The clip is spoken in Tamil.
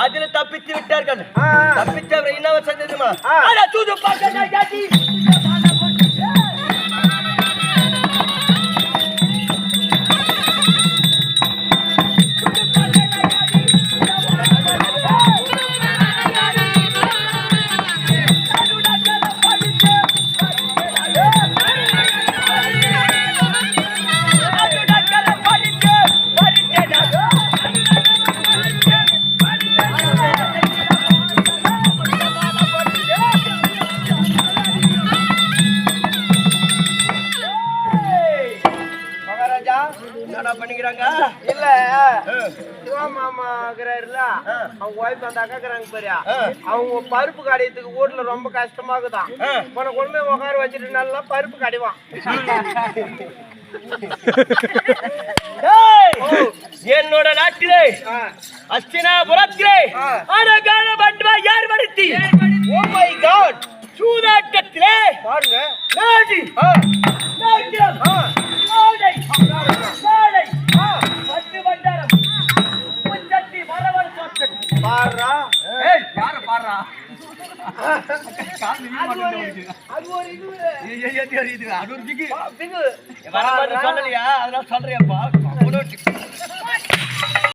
அதில் தப்பித்து விட்டார்கள். தப்பித்தவரை என்ன தெரியுமா? தூது பாட்டி பண்ணிக்கிறாங்க. இல்ல மாமா இருக்கிறாருல, அவங்க ஒய்ஃப் அந்த அக்கா இருக்கிறாங்க பாரியா, அவங்க பருப்பு கடையத்துக்கு ஊர்ல ரொம்ப கஷ்டமாகுதான். உனக்கு கொண்டு போய் உட்கார வச்சுட்டு நல்லா பருப்பு கடைவான். என்னோட நாட்டிலே அஸ்தினாபுரத்திலே அழகான பண்டுவா யார் மறுத்தி? Oh my God! சூதாட்டத்திலே பாருங்க நாடி நாட்டியம் நாடை நாடை பட்டு பண்டாரம் புஞ்சத்தி வரவன் சொத்து பாரா. ஏய் யார பாரா? அது ஒரு இது அது ஒரு பிகு வரவன் சொல்லலையா? அதனால சொல்றேன்ப்பா.